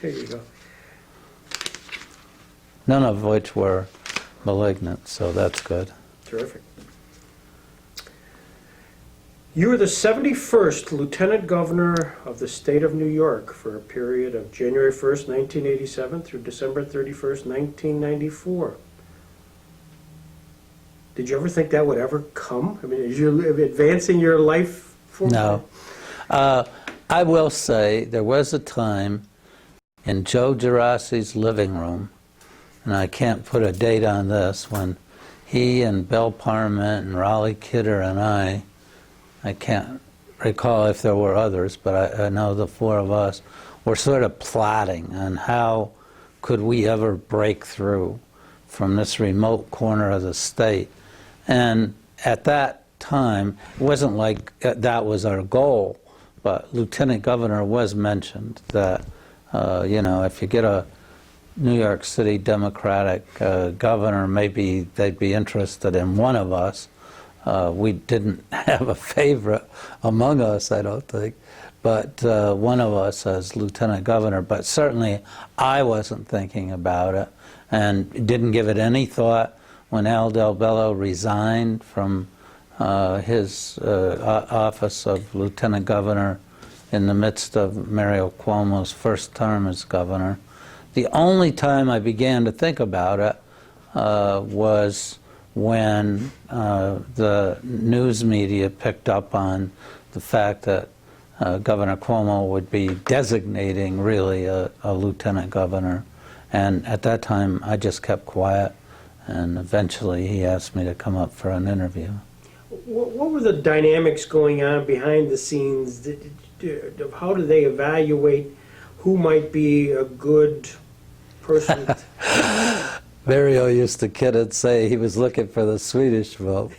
There you go. None of which were malignant, so that's good. Terrific. You were the 71st Lieutenant Governor of the state of New York for a period of January 1st, 1987 through December 31st, 1994. Did you ever think that would ever come? I mean, is you advancing your life forward? No. I will say there was a time in Joe Geraci's living room, and I can't put a date on this, when he and Bill Parment and Raleigh Kidder and I can't recall if there were others, but I know the four of us were sort of plotting on how could we ever break through from this remote corner of the state. And at that time, it wasn't like that was our goal, but Lieutenant Governor was mentioned, that, you know, if you get a New York City Democratic governor, maybe they'd be interested in one of us. We didn't have a favorite among us, I don't think, but one of us as lieutenant governor. But certainly I wasn't thinking about it and didn't give it any thought when Al Del Bello resigned from his office of lieutenant governor in the midst of Mario Cuomo's first term as governor. The only time I began to think about it was when the news media picked up on the fact that Governor Cuomo would be designating really a lieutenant governor. And at that time, I just kept quiet, and eventually he asked me to come up for an interview. What were the dynamics going on behind the scenes? How do they evaluate who might be a good person? Mario used to kid and say he was looking for the Swedish vote.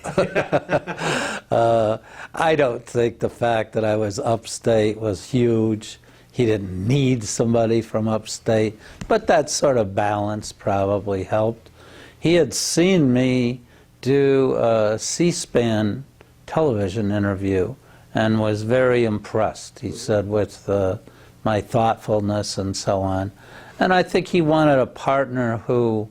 I don't think the fact that I was upstate was huge. He didn't need somebody from upstate, but that sort of balance probably helped. He had seen me do a C-SPAN television interview and was very impressed, he said, with my thoughtfulness and so on. And I think he wanted a partner who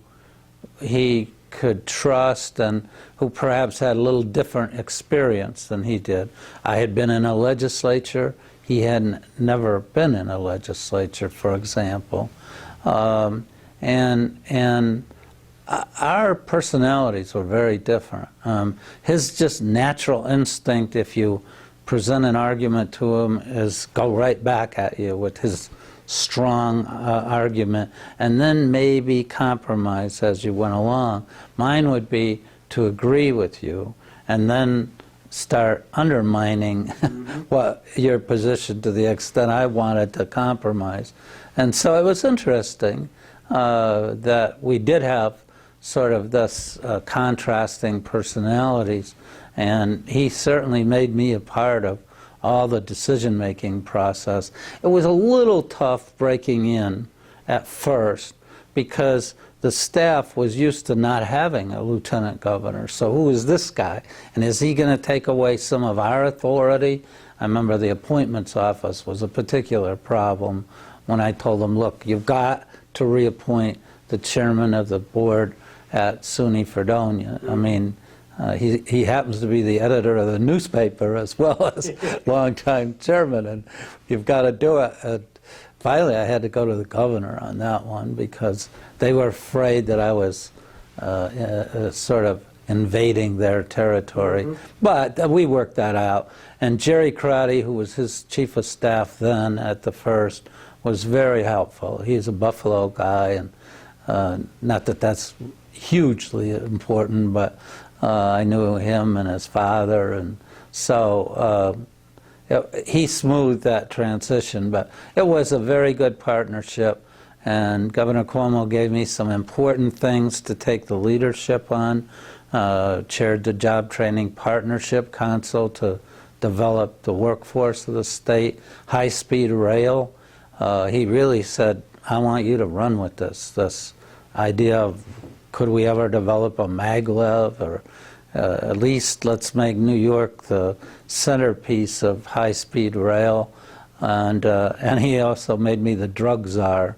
he could trust and who perhaps had a little different experience than he did. I had been in a legislature. He had never been in a legislature, for example. And our personalities were very different. His just natural instinct, if you present an argument to him, is go right back at you with his strong argument, and then maybe compromise as you went along. Mine would be to agree with you and then start undermining what your position to the extent I wanted to compromise. And so it was interesting that we did have sort of this contrasting personalities, and he certainly made me a part of all the decision-making process. It was a little tough breaking in at first because the staff was used to not having a lieutenant governor. So who is this guy? And is he going to take away some of our authority? I remember the appointments office was a particular problem when I told them, look, you've got to reappoint the chairman of the board at SUNY Fredonia. I mean, he happens to be the editor of the newspaper as well as longtime chairman, and you've got to do it. And finally, I had to go to the governor on that one because they were afraid that I was sort of invading their territory. But we worked that out. And Jerry Crotty, who was his chief of staff then at the first, was very helpful. He's a Buffalo guy, and not that that's hugely important, but I knew him and his father, and so he smoothed that transition. But it was a very good partnership, and Governor Cuomo gave me some important things to take the leadership on, chaired the Job Training Partnership Council to develop the workforce of the state, high-speed rail. He really said, I want you to run with this idea of could we ever develop a maglev, or at least let's make New York the centerpiece of high-speed rail. And he also made me the drug czar.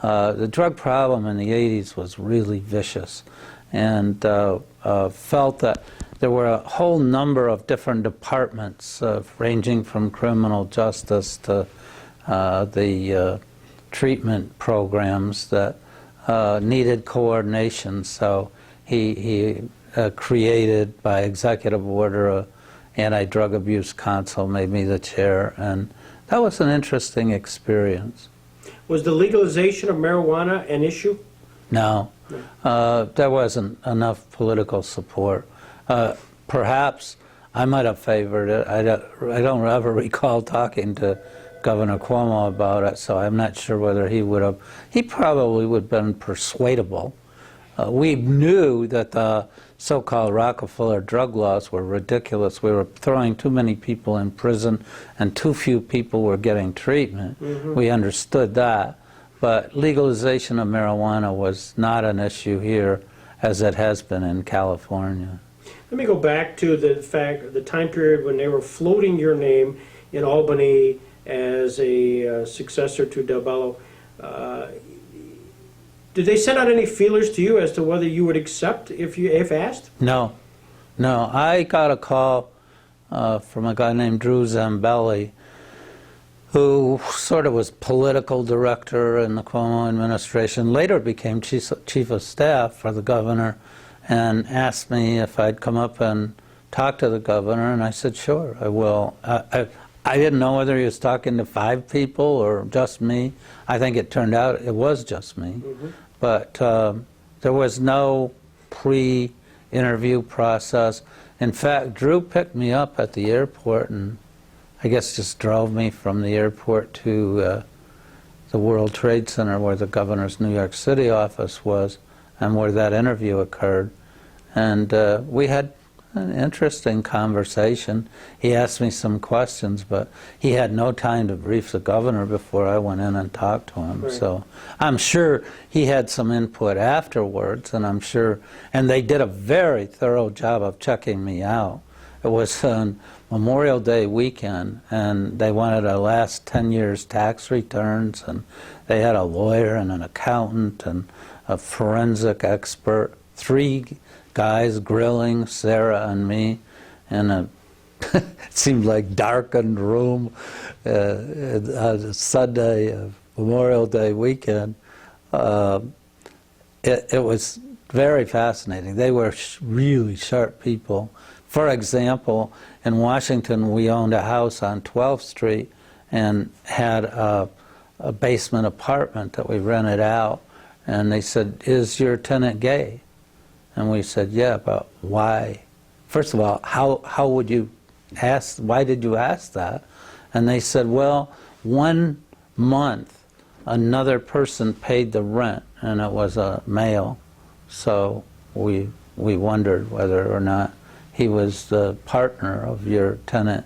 The drug problem in the 80s was really vicious, and felt that there were a whole number of different departments, ranging from criminal justice to the treatment programs that needed coordination. So he created, by executive order, a anti-drug abuse council, made me the chair, and that was an interesting experience. Was the legalization of marijuana an issue? No, there wasn't enough political support. Perhaps I might have favored it. I don't ever recall talking to Governor Cuomo about it, so I'm not sure whether he would have. He probably would have been persuadable. We knew that the so-called Rockefeller drug laws were ridiculous. We were throwing too many people in prison and too few people were getting treatment. Mm-hmm. We understood that. But legalization of marijuana was not an issue here as it has been in California. Let me go back to the time period when they were floating your name in Albany as a successor to Del Bello. Did they send out any feelers to you as to whether you would accept if asked? No. I got a call from a guy named Drew Zambelli, who sort of was political director in the Cuomo administration, later became chief of staff for the governor, and asked me if I'd come up and talk to the governor, and I said, sure, I will. I didn't know whether he was talking to 5 people or just me. I think it turned out it was just me. Mm-hmm. But there was no pre-interview process. In fact, Drew picked me up at the airport and I guess just drove me from the airport to the World Trade Center where the governor's New York City office was and where that interview occurred. And we had an interesting conversation. He asked me some questions, but he had no time to brief the governor before I went in and talked to him. Right. So I'm sure he had some input afterwards, and I'm sure, and they did a very thorough job of checking me out. It was on Memorial Day weekend, and they wanted our last 10 years tax returns, and they had a lawyer and an accountant and a forensic expert, 3 guys grilling Sarah and me in a it seemed like darkened room on a Sunday of Memorial Day weekend. It was very fascinating. They were really sharp people. For example, in Washington, we owned a house on 12th Street and had a basement apartment that we rented out. And they said, "Is your tenant gay?" And we said, "Yeah, but why?" First of all, how would you ask, why did you ask that? And they said, well, 1 month another person paid the rent, and it was a male. So we wondered whether or not he was the partner of your tenant.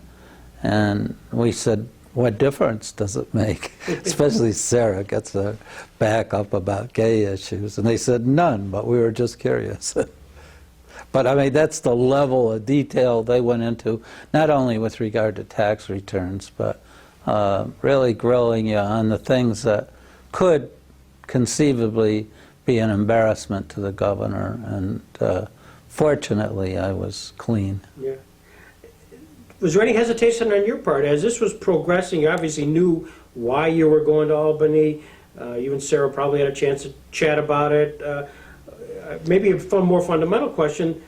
And we said, what difference does it make? Especially Sarah gets her back up about gay issues. And they said none, but we were just curious. But I mean, that's the level of detail they went into, not only with regard to tax returns, but really grilling you on the things that could conceivably be an embarrassment to the governor. And fortunately, I was clean. Yeah. Was there any hesitation on your part? As this was progressing, you obviously knew why you were going to Albany. You and Sarah probably had a chance to chat about it. Maybe a more fundamental question,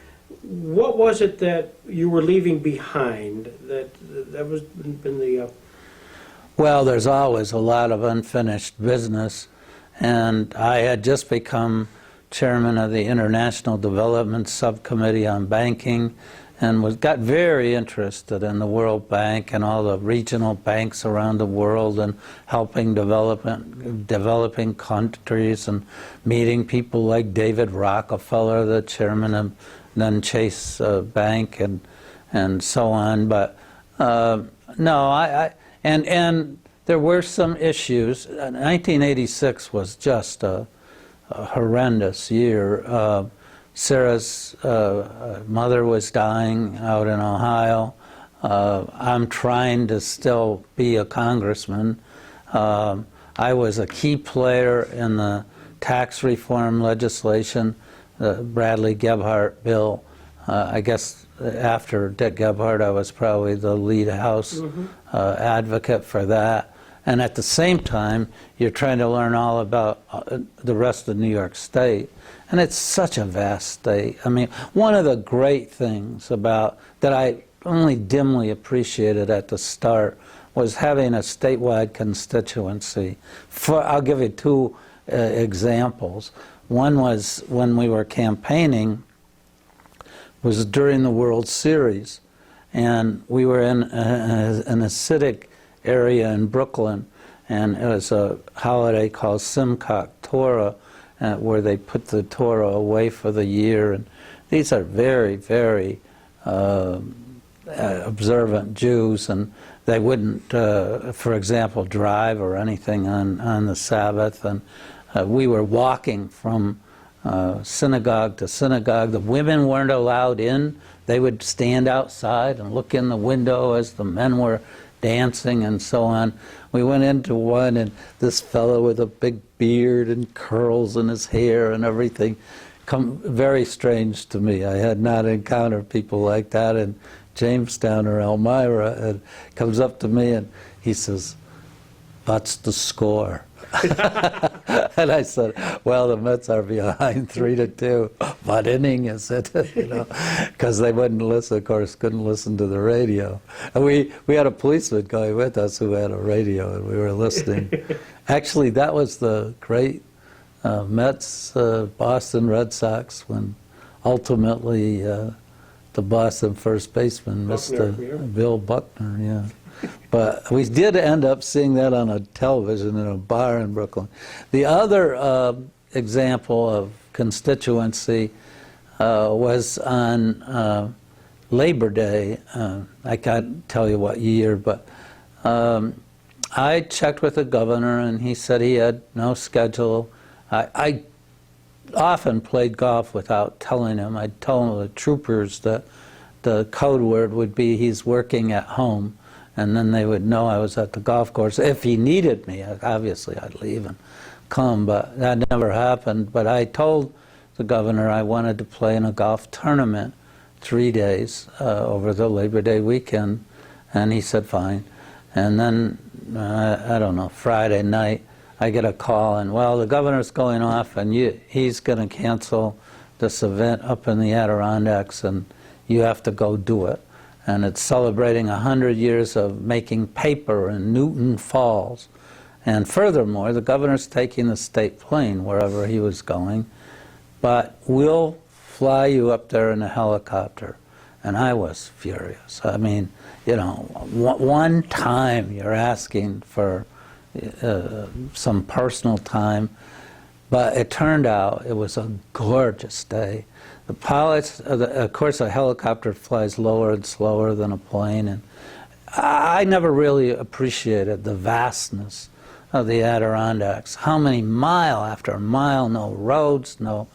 what was it that you were leaving behind? That was been the... Well, there's always a lot of unfinished business, and I had just become chairman of the International Development Subcommittee on Banking, and got very interested in the World Bank and all the regional banks around the world and helping developing countries and meeting people like David Rockefeller, the chairman of then Chase Bank, and so on. But no, and there were some issues. 1986 was just a horrendous year. Sarah's mother was dying out in Ohio. I'm trying to still be a congressman. I was a key player in the tax reform legislation, the Bradley Gebhardt bill. I guess after Dick Gebhardt, I was probably the lead House advocate for that. And at the same time, you're trying to learn all about the rest of New York State. And it's such a vast state. I mean, one of the great things about that I only dimly appreciated at the start was having a statewide constituency. I'll give you two examples. One was when we were campaigning, was during the World Series, and we were in an acidic area in Brooklyn, and it was a holiday called Simchat Torah, where they put the Torah away for the year. And these are very, very observant Jews, and they wouldn't, for example, drive or anything on the Sabbath. And we were walking from synagogue to synagogue. The women weren't allowed in. They would stand outside and look in the window as the men were dancing and so on. We went into one, and this fellow with a big beard and curls in his hair and everything, very strange to me. I had not encountered people like that in Jamestown or Elmira. And comes up to me and he says, "What's the score?" And I said, "Well, the Mets are behind 3-2. What inning is it?" You know, because they wouldn't listen, of course, couldn't listen to the radio. And we had a policeman going with us who had a radio, and we were listening. Actually, that was the great Mets, Boston Red Sox, when ultimately the Boston first baseman, Mr. Bill Buckner, yeah. But we did end up seeing that on a television in a bar in Brooklyn. The other example of constituency was on Labor Day. I can't tell you what year, but I checked with the governor, and he said he had no schedule. I often played golf without telling him. I'd tell the troopers that the code word would be he's working at home, and then they would know I was at the golf course. If he needed me, obviously I'd leave and come, but that never happened. But I told the governor I wanted to play in a golf tournament 3 days over the Labor Day weekend, and he said fine. And then, I don't know, Friday night, I get a call, and well, the governor's going off, and he's going to cancel this event up in the Adirondacks, and you have to go do it. And it's celebrating 100 years of making paper in Newton Falls. And furthermore, the governor's taking the state plane wherever he was going, but we'll fly you up there in a helicopter. And I was furious. I mean, you know, one time you're asking for some personal time, but it turned out it was a gorgeous day. The pilots, of course, a helicopter flies lower and slower than a plane, and I never really appreciated the vastness of the Adirondacks. How many mile after mile, no roads, no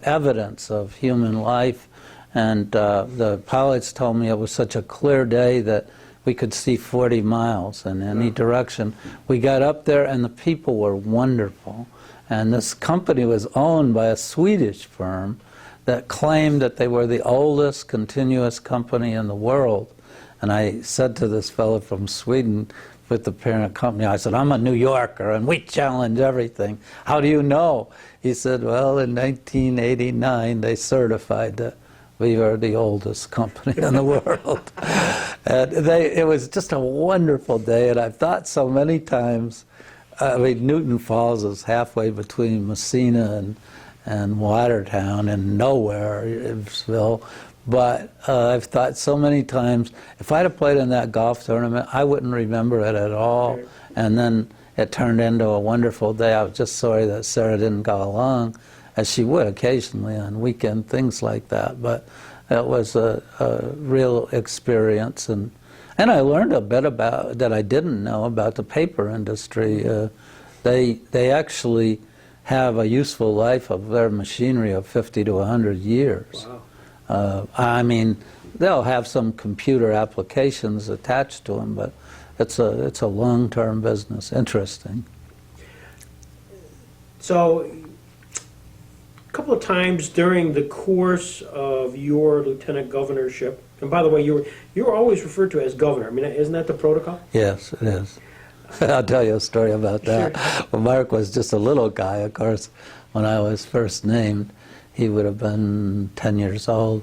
evidence of human life, and the pilots told me it was such a clear day that we could see 40 miles in any direction. We got up there, and the people were wonderful, and this company was owned by a Swedish firm that claimed that they were the oldest continuous company in the world. And I said to this fellow from Sweden with the parent company, I said, "I'm a New Yorker, and we challenge everything. How do you know?" He said, "Well, in 1989, they certified that we are the oldest company in the world." And it was just a wonderful day, and I've thought so many times, I mean, Newton Falls is halfway between Messina and Watertown and Nowhereville, but I've thought so many times, if I'd have played in that golf tournament, I wouldn't remember it at all. And then it turned into a wonderful day. I was just sorry that Sarah didn't go along, as she would occasionally on weekend things like that. But it was a real experience, and I learned a bit about that I didn't know about the paper industry. They actually have a useful life of their machinery of 50 to 100 years. Wow. I mean, they'll have some computer applications attached to them, but it's a long-term business. Interesting. So, a couple of times during the course of your lieutenant governorship, and by the way, you were always referred to as governor. I mean, isn't that the protocol? Yes, it is. I'll tell you a story about that. Sure. Well, Mark was just a little guy, of course. When I was first named, he would have been 10 years old.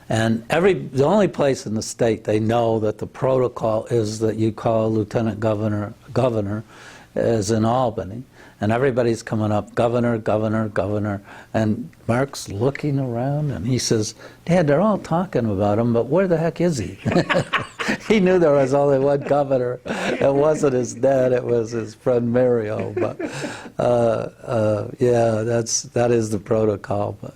And the only place in the state they know that the protocol is that you call lieutenant governor is in Albany. And everybody's coming up, governor, governor, governor. And Mark's looking around and he says, Dad, they're all talking about him, but where the heck is he? He knew there was only one governor. It wasn't his dad, it was his friend Mario. But yeah, that is the protocol. But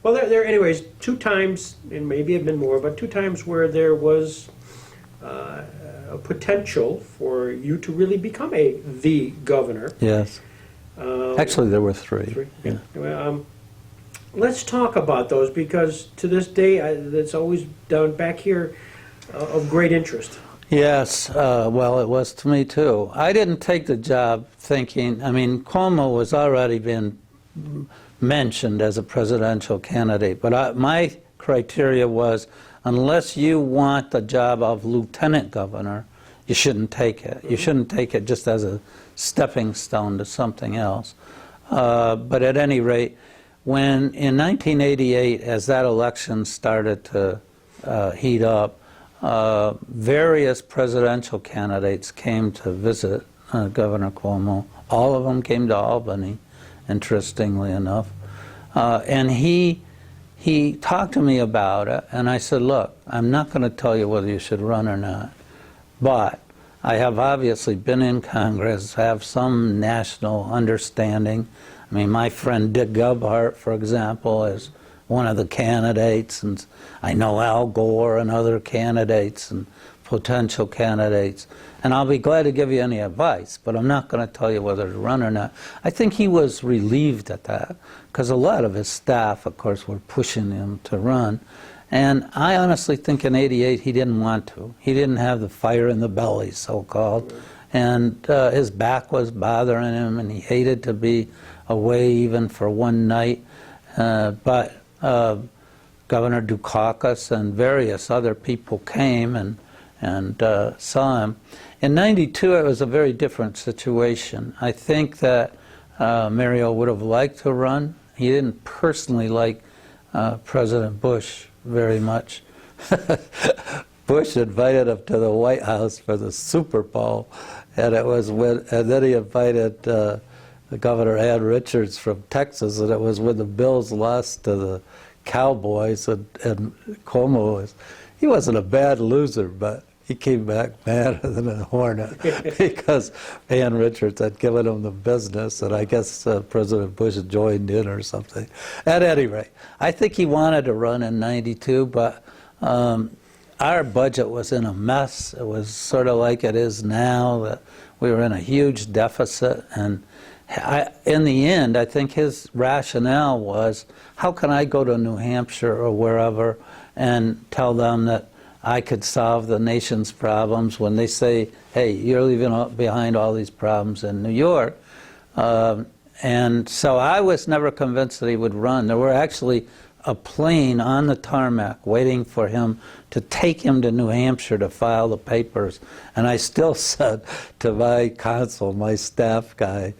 Well, there anyways, 2 times, and maybe it had been more, but 2 times where there was a potential for you to really become the governor. yes. Actually, there were 3. 3. Yeah. Well, let's talk about those, because to this day, it's always down back here of great interest. Yes, well, it was to me too. I didn't take the job thinking, I mean, Cuomo was already being mentioned as a presidential candidate, but my criteria was, unless you want the job of lieutenant governor, you shouldn't take it. You shouldn't take it just as a stepping stone to something else. But at any rate, when in 1988, as that election started to heat up, various presidential candidates came to visit Governor Cuomo. All of them came to Albany, interestingly enough. And he talked to me about it, and I said, look, I'm not going to tell you whether you should run or not, but I have obviously been in Congress, have some national understanding. I mean, my friend Dick Gebhardt, for example, is one of the candidates, and I know Al Gore and other candidates and potential candidates, and I'll be glad to give you any advice, but I'm not going to tell you whether to run or not. I think he was relieved at that, because a lot of his staff, of course, were pushing him to run, and I honestly think in '88 he didn't want to. He didn't have the fire in the belly, so-called, and his back was bothering him, and he hated to be away even for one night, but Governor Dukakis and various other people came and saw him. In '92, it was a very different situation. I think that Mario would have liked to run. He didn't personally like President Bush very much. Bush invited him to the White House for the Super Bowl, and then he invited Governor Ann Richards from Texas, and it was when the Bills lost to the Cowboys, and Cuomo he wasn't a bad loser, but he came back madder than a hornet because Ann Richards had given him the business, and I guess President Bush joined in or something. At any rate, I think he wanted to run in '92, but our budget was in a mess. It was sort of like it is now, that we were in a huge deficit, and in the end, I think his rationale was, how can I go to New Hampshire or wherever and tell them that I could solve the nation's problems when they say, hey, you're leaving behind all these problems in New York. And so I was never convinced that he would run. There were actually a plane on the tarmac waiting for him to take him to New Hampshire to file the papers. And I still said to my consul, my staff guy,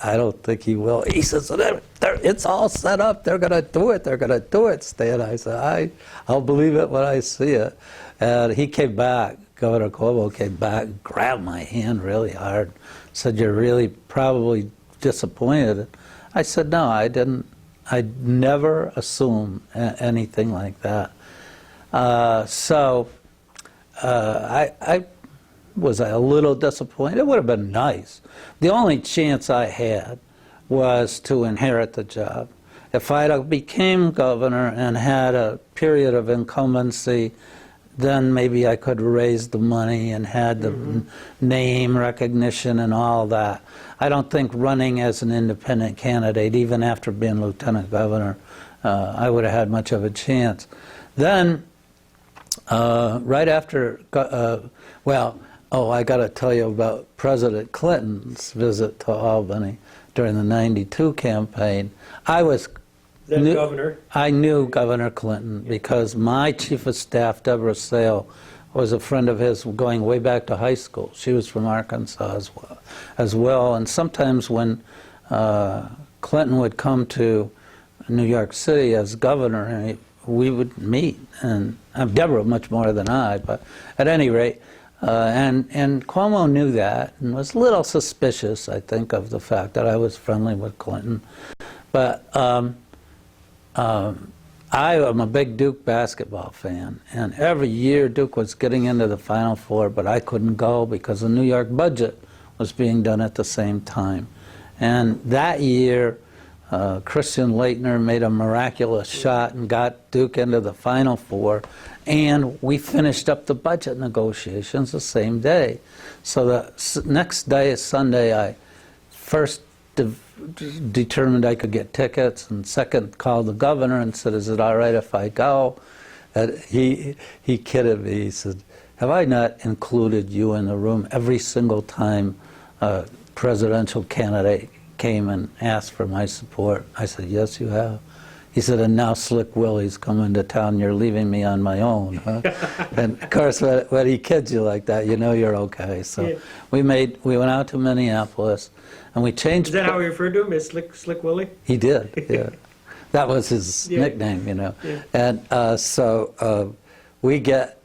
I don't think he will. He says, it's all set up. They're going to do it. They're going to do it, Stan. I said, I'll believe it when I see it. And he came back. Governor Cuomo came back, grabbed my hand really hard, said, you're really probably disappointed. I said, no, I didn't. I never assume anything like that. I was a little disappointed. It would have been nice. The only chance I had was to inherit the job. If I became governor and had a period of incumbency, then maybe I could raise the money and had the name recognition and all that. I don't think running as an independent candidate, even after being lieutenant governor, I would have had much of a chance. Then Right after, I got to tell you about President Clinton's visit to Albany during the '92 campaign. Governor. I knew Governor Clinton because my chief of staff, Deborah Sale, was a friend of his going way back to high school. She was from Arkansas as well. And sometimes when Clinton would come to New York City as governor, we would meet. And Deborah much more than I, but at any rate, and Cuomo knew that and was a little suspicious, I think, of the fact that I was friendly with Clinton. But I am a big Duke basketball fan, and every year Duke was getting into the Final Four, but I couldn't go because the New York budget was being done at the same time. And that year, Christian Laettner made a miraculous shot and got Duke into the Final Four, and we finished up the budget negotiations the same day. So the next day, Sunday, I first determined I could get tickets, and second called the governor and said, "Is it all right if I go?" And he kidded me. He said, "Have I not included you in the room every single time a presidential candidate came and asked for my support?" I said, "Yes, you have." He said, "And now Slick Willie's coming to town. You're leaving me on my own, huh?" And of course, when he kids you like that, you know you're okay. So Yeah. we went out to Minneapolis, and we changed. Is that how he referred to him, as Slick Willie? He did, yeah. That was his nickname, you know. Yeah. And so we get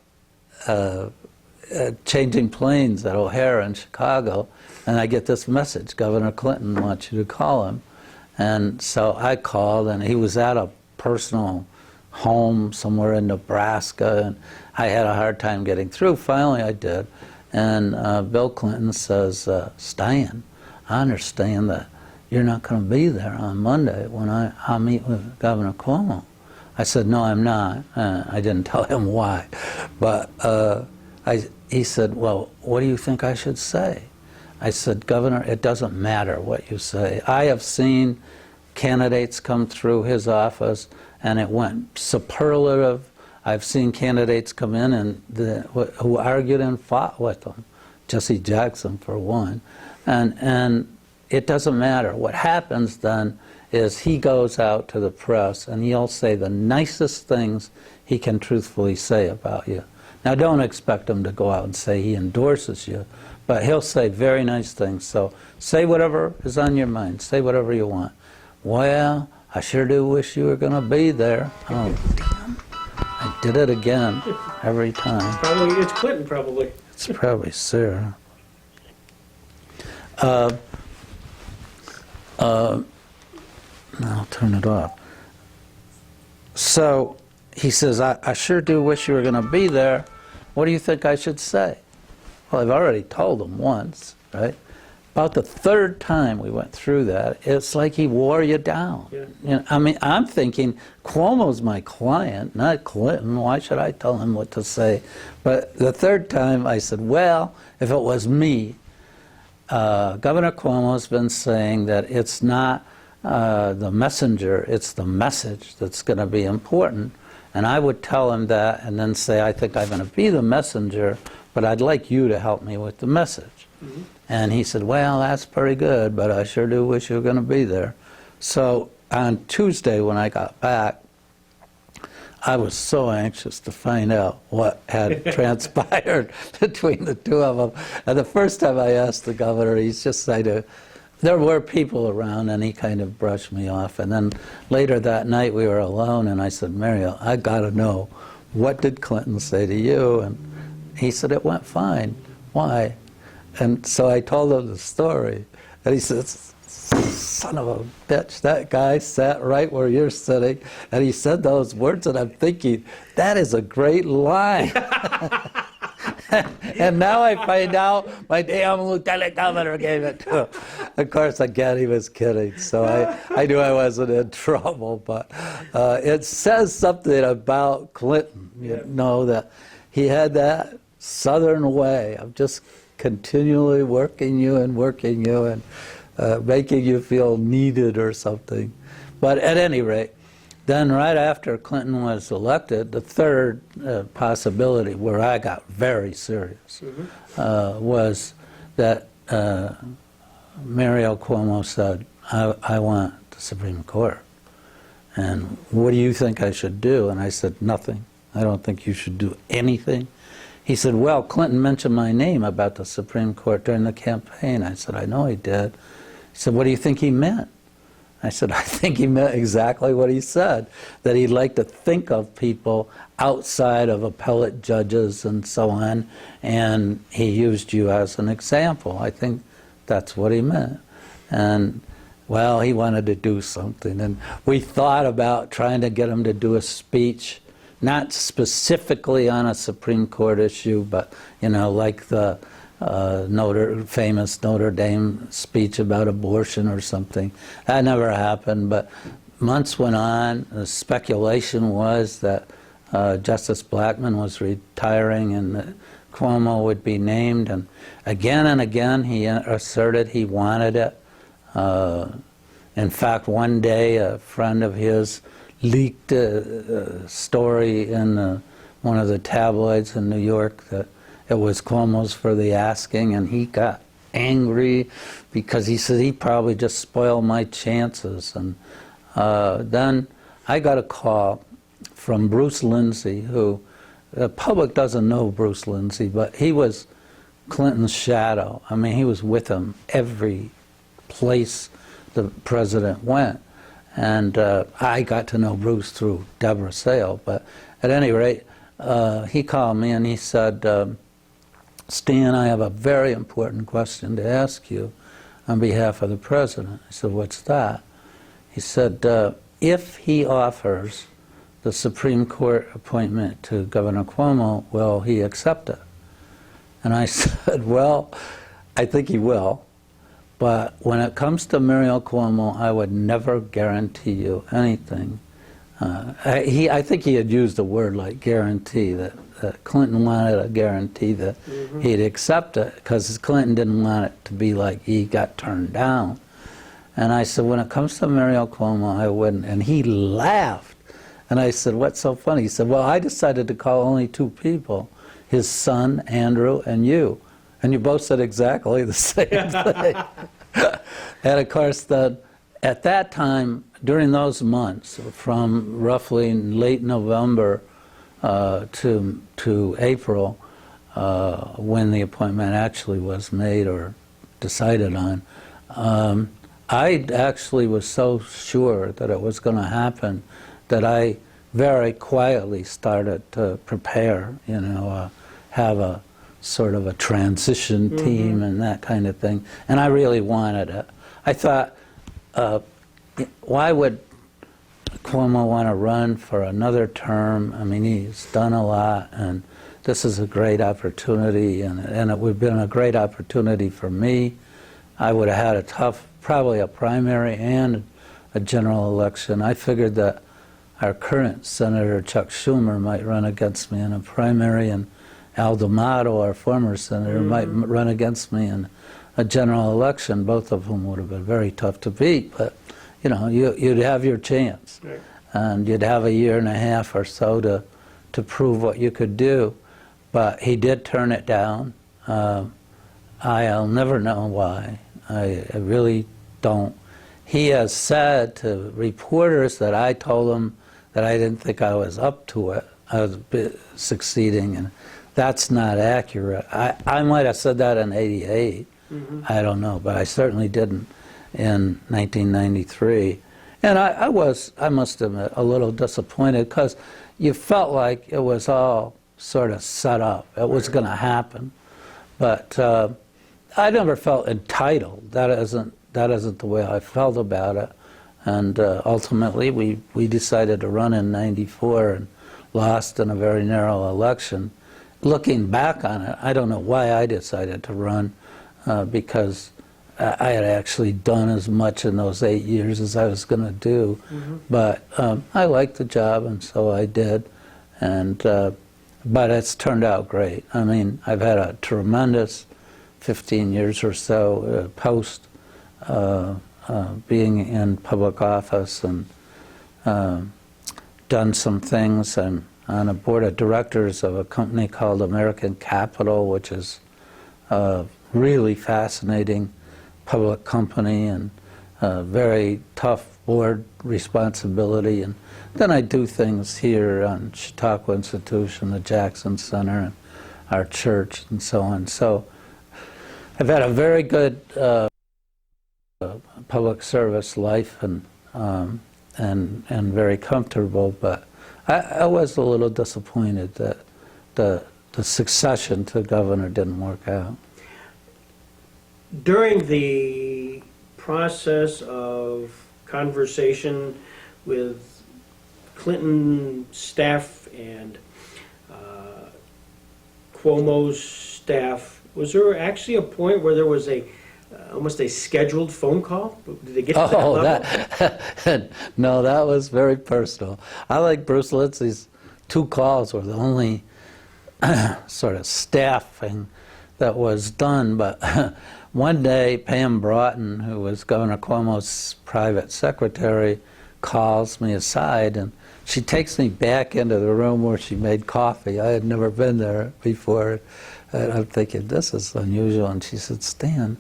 changing planes at O'Hare in Chicago, and I get this message: Governor Clinton wants you to call him. And so I called, and he was at a personal home somewhere in Nebraska, and I had a hard time getting through. Finally, I did. And Bill Clinton says, "Stan, I understand that you're not going to be there on Monday when I meet with Governor Cuomo." I said, "No, I'm not." I didn't tell him why. But he said, "Well, what do you think I should say?" I said, "Governor, it doesn't matter what you say. I have seen candidates come through his office, and it went superlative. I've seen candidates come in and who argued and fought with them, Jesse Jackson for one, and it doesn't matter. What happens then is he goes out to the press, and he'll say the nicest things he can truthfully say about you. Now, don't expect him to go out and say he endorses you, but he'll say very nice things. So say whatever is on your mind. Say whatever you want. Well, I sure do wish you were going to be there." Oh, damn. I did it again every time. Probably, it's Clinton, probably. It's probably Sarah. I'll turn it off. So he says, I sure do wish you were going to be there. What do you think I should say? Well, I've already told him once, right? About the third time we went through that, it's like he wore you down. Yeah. You know, I mean, I'm thinking, Cuomo's my client, not Clinton. Why should I tell him what to say? But the third time I said, well, if it was me, Governor Cuomo's been saying that it's not the messenger, it's the message that's going to be important. And I would tell him that and then say, I think I'm going to be the messenger, but I'd like you to help me with the message. Mm-hmm. And he said, well, that's pretty good, but I sure do wish you were going to be there. So on Tuesday when I got back, I was so anxious to find out what had transpired between the two of them. And the first time I asked the governor, he's just said, there were people around, and he kind of brushed me off. And then later that night we were alone, and I said, Mario, I got to know, what did Clinton say to you? And he said, it went fine. Why? And so I told him the story, and he says, son of a bitch, that guy sat right where you're sitting, and he said those words, and I'm thinking, that is a great line. And now I find out my damn lieutenant governor gave it to him. Of course, again, he was kidding, so I knew I wasn't in trouble, but it says something about Clinton, you know, that he had that Southern way of just continually working you and making you feel needed or something. But at any rate, Then right after Clinton was elected, the third possibility where I got very serious was that Mario Cuomo said, I want the Supreme Court. And what do you think I should do? And I said, nothing. I don't think you should do anything. He said, well, Clinton mentioned my name about the Supreme Court during the campaign. I said, I know he did. He said, what do you think he meant? I said, I think he meant exactly what he said, that he'd like to think of people outside of appellate judges and so on, and he used you as an example. I think that's what he meant. And, well, he wanted to do something, and we thought about trying to get him to do a speech, not specifically on a Supreme Court issue, but, you know, like the famous Notre Dame speech about abortion or something. That never happened, but months went on. The speculation was that Justice Blackmun was retiring and that Cuomo would be named, and again he asserted he wanted it. In fact, one day a friend of his leaked a story in one of the tabloids in New York that it was Cuomo's for the asking, and he got angry because he said he probably just spoiled my chances. And then I got a call from Bruce Lindsay, who the public doesn't know Bruce Lindsay, but he was Clinton's shadow. I mean, he was with him every place the president went. And I got to know Bruce through Deborah Sale, but at any rate, he called me and he said, Stan, I have a very important question to ask you on behalf of the president. I said, what's that? He said, if he offers the Supreme Court appointment to Governor Cuomo, will he accept it? And I said, well, I think he will. But when it comes to Mario Cuomo, I would never guarantee you anything. I think he had used a word like guarantee, that Clinton wanted a guarantee that he'd accept it, because Clinton didn't want it to be like he got turned down. And I said, when it comes to Mario Cuomo, I wouldn't. And he laughed. And I said, what's so funny? He said, well, I decided to call only two people, his son, Andrew, and you. And you both said exactly the same thing. And of course, at that time, during those months, from roughly late November to April, when the appointment actually was made or decided on, I actually was so sure that it was going to happen that I very quietly started to prepare, you know, have a sort of a transition team and that kind of thing. And I really wanted it. I thought, why would Cuomo want to run for another term? I mean, he's done a lot, and this is a great opportunity, and it would have been a great opportunity for me. I would have had a tough, probably a primary and a general election. I figured that our current Senator Chuck Schumer might run against me in a primary, and Al D'Amato, our former senator, might run against me in a general election. Both of whom would have been very tough to beat, but you know, you'd have your chance, right, and you'd have a year and a half or so to prove what you could do. But he did turn it down. I'll never know why. I really don't. He has said to reporters that I told him that I didn't think I was up to it. I was succeeding, and that's not accurate. I might have said that in '88. I don't know, but I certainly didn't in 1993. And I must admit, a little disappointed, because you felt like it was all sort of set up. It was going to happen. But I never felt entitled. That isn't the way I felt about it. And ultimately, we decided to run in '94 and lost in a very narrow election. Looking back on it, I don't know why I decided to run, because I had actually done as much in those 8 years as I was going to do. But I liked the job, and so I did. And but it's turned out great. I mean, I've had a tremendous 15 years or so post being in public office, and done some things. I'm on a board of directors of a company called American Capital, which is a really fascinating public company and very tough board responsibility. And then I do things here on Chautauqua Institution, the Jackson Center, and our church, and so on. So I've had a very good public service life and very comfortable, but I was a little disappointed that the succession to governor didn't work out. During the process of conversation with Clinton staff and Cuomo's staff, was there actually a point where there was almost a scheduled phone call? Did they get to that level? No, that was very personal. I like Bruce Lindsay's 2 calls were the only sort of staffing that was done, but one day Pam Broughton, who was Governor Cuomo's private secretary, calls me aside and she takes me back into the room where she made coffee. I had never been there before. And I'm thinking, this is unusual. And she said, Stan,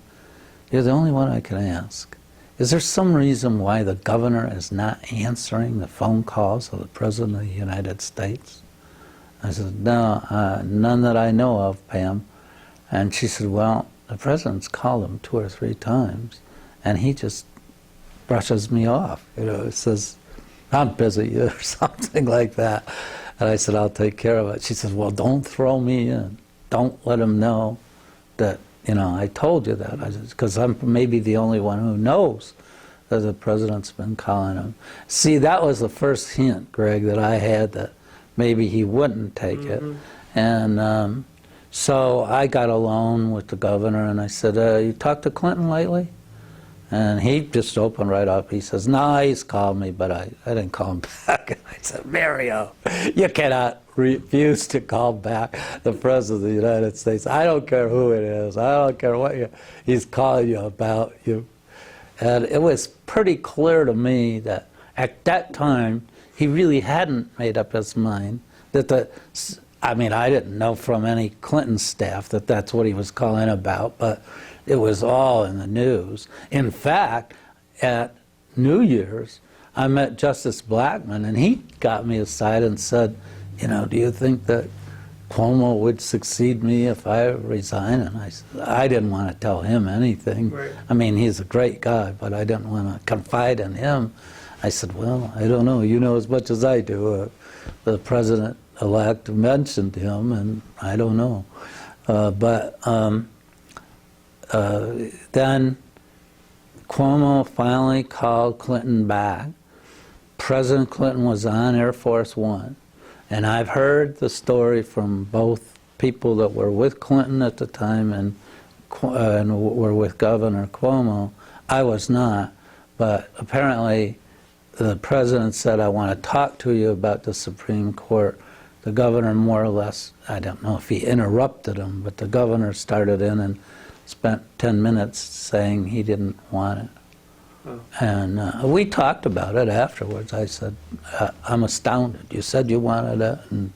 you're the only one I can ask. Is there some reason why the governor is not answering the phone calls of the President of the United States? I said, no, none that I know of, Pam. And she said, well, the President's called him 2 or 3 times, and he just brushes me off. You know, says, I'm busy, or something like that. And I said, I'll take care of it. She said, well, don't throw me in. Don't let him know that, you know, I told you that. Because I'm maybe the only one who knows that the President's been calling him. See, that was the first hint, Greg, that I had that maybe he wouldn't take it. And so I got alone with the governor and I said, you talked to Clinton lately? And he just opened right up. He says, no, he's called me, but I didn't call him back. And I said, Mario, you cannot refuse to call back the President of the United States. I don't care who it is. I don't care what he's calling you about. And it was pretty clear to me that at that time, he really hadn't made up his mind that I mean, I didn't know from any Clinton staff that that's what he was calling about, but it was all in the news. In fact, at New Year's, I met Justice Blackmun, and he got me aside and said, you know, do you think that Cuomo would succeed me if I resign? And I said, I didn't want to tell him anything. Right. I mean, he's a great guy, but I didn't want to confide in him. I said, well, I don't know. You know as much as I do. The President-elect mentioned him, and I don't know. Then Cuomo finally called Clinton back. President Clinton was on Air Force One. And I've heard the story from both people that were with Clinton at the time and were with Governor Cuomo. I was not, but apparently the president said, I want to talk to you about the Supreme Court. The governor more or less, I don't know if he interrupted him, but the governor started in and spent 10 minutes saying he didn't want it. Oh. And we talked about it afterwards. I said, I'm astounded. You said you wanted it, and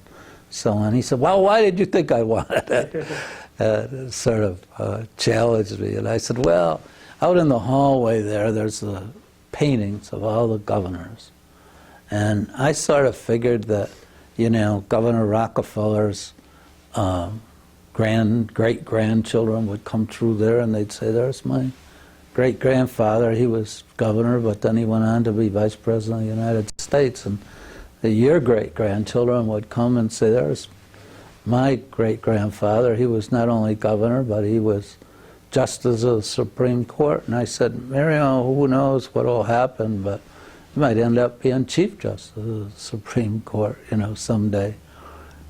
so on. He said, well, why did you think I wanted it? Sort of challenged me. And I said, well, out in the hallway there's the paintings of all the governors. And I sort of figured that, you know, Governor Rockefeller's great-grandchildren would come through there and they'd say, there's my great-grandfather. He was governor, but then he went on to be vice president of the United States. And your great-grandchildren would come and say, there's my great-grandfather. He was not only governor, but he was justice of the Supreme Court. And I said, Mario, who knows what will happen, but you might end up being Chief Justice of the Supreme Court, you know, someday.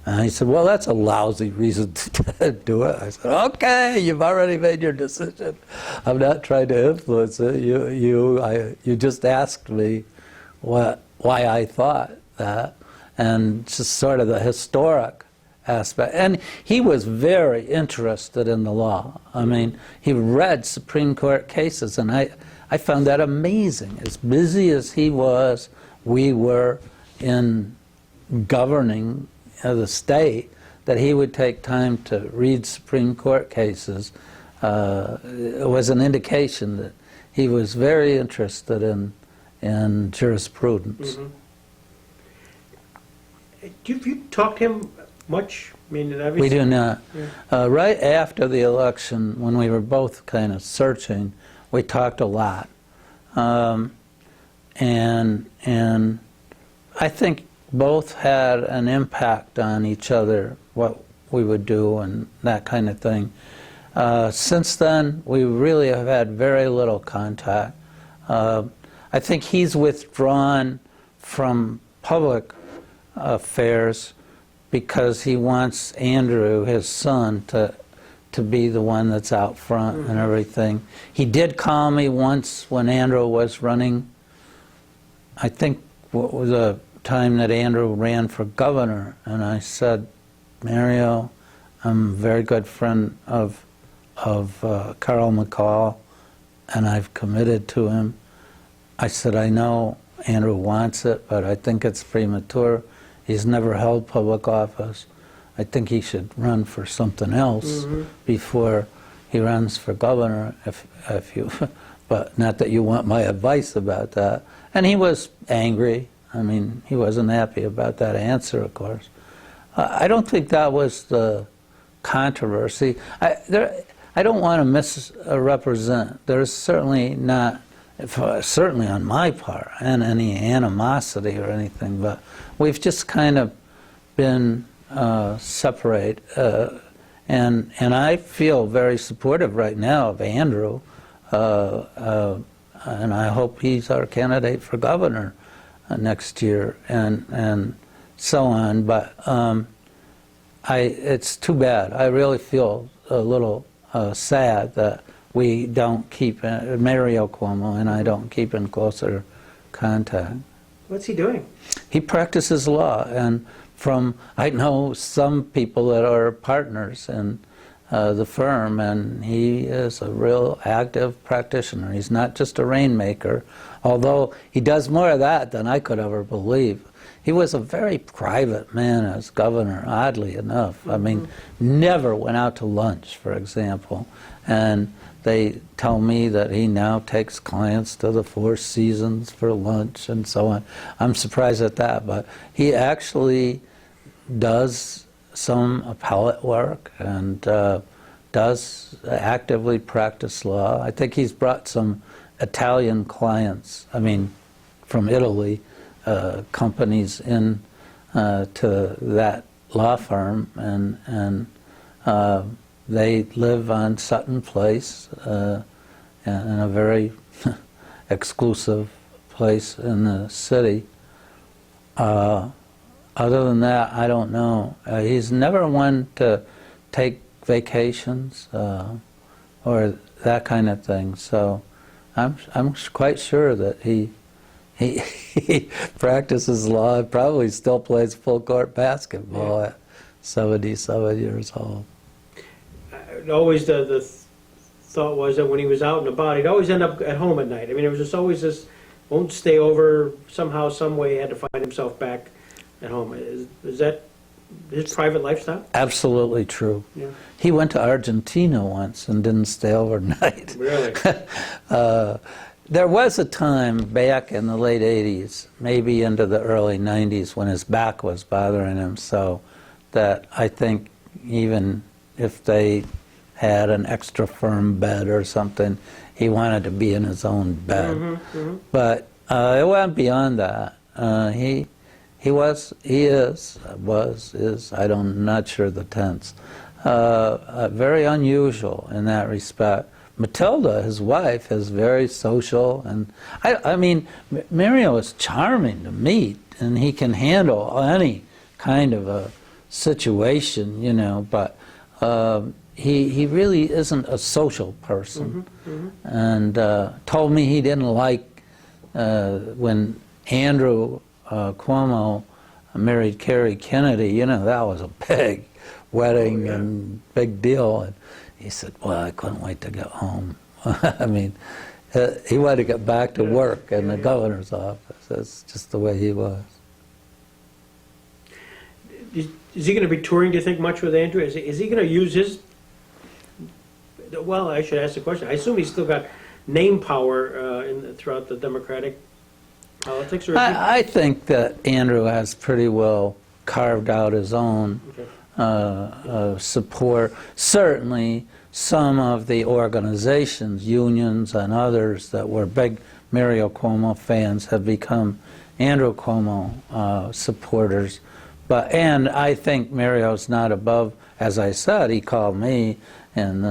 And he said, well, that's a lousy reason to do it. I said, okay, you've already made your decision. I'm not trying to influence it. You just asked me why I thought that, and just sort of the historic aspect. And he was very interested in the law. I mean, he read Supreme Court cases, and I found that amazing. As busy as he was, we were, in governing the state, that he would take time to read Supreme Court cases was an indication that he was very interested in jurisprudence. Mm-hmm. Do you talk to him much? I mean, obviously, We do not. Yeah. Right after the election, when we were both kind of searching, we talked a lot. And I think both had an impact on each other, what we would do and that kind of thing. Since then, we really have had very little contact. I think he's withdrawn from public affairs because he wants Andrew, his son, to be the one that's out front and everything. He did call me once when Andrew was running. I think what was a time that Andrew ran for governor, and I said, Mario, I'm a very good friend of Carl McCall, and I've committed to him. I said, I know Andrew wants it, but I think it's premature. He's never held public office. I think he should run for something else before he runs for governor, if you, but not that you want my advice about that. And he was angry. I mean, he wasn't happy about that answer, of course. I don't think that was the controversy. I don't want to misrepresent. There's certainly not, certainly on my part, and any animosity or anything, but we've just kind of been separate. And I feel very supportive right now of Andrew, and I hope he's our candidate for governor next year, and so on. But it's too bad. I really feel a little sad that we don't keep, Mario Cuomo and I don't keep in closer contact. What's he doing? He practices law, and I know some people that are partners in the firm, and he is a real active practitioner. He's not just a rainmaker, although he does more of that than I could ever believe. He was a very private man as governor, oddly enough. I mean, never went out to lunch, for example. And they tell me that he now takes clients to the Four Seasons for lunch and so on. I'm surprised at that, but he actually does some appellate work and does actively practice law. I think he's brought some Italian clients, I mean, from Italy, companies in to that law firm, and they live on Sutton Place, in a very exclusive place in the city. Other than that, I don't know. He's never one to take vacations or that kind of thing. So I'm quite sure that he practices law. Probably still plays full court basketball at 77 years old. Always the thought was that when he was out and about, he'd always end up at home at night. I mean, it was just always this, won't stay over, somehow, some way, he had to find himself back at home. Is that his private lifestyle? Absolutely true. Yeah. He went to Argentina once and didn't stay overnight. Really? There was a time back in the late 80s, maybe into the early 90s, when his back was bothering him so that I think even if they had an extra firm bed or something, he wanted to be in his own bed. But it went beyond that. He is, I'm not sure the tense, very unusual in that respect. Matilda, his wife, is very social, and I mean, Mario is charming to meet, and he can handle any kind of a situation, you know, but he really isn't a social person. And told me he didn't like when Andrew Cuomo married Carrie Kennedy, you know, that was a big wedding and big deal. And he said, well, I couldn't wait to get home. I mean, he wanted to get back to work in the governor's office. That's just the way he was. Is he going to be touring, do you think, much with Andrew? Is he going to use his, well, I should ask the question. I assume he's still got name power throughout the Democratic politics? Or I think that Andrew has pretty well carved out his own support. Certainly, some of the organizations, unions and others that were big Mario Cuomo fans have become Andrew Cuomo supporters. And I think Mario's not above, as I said, he called me in,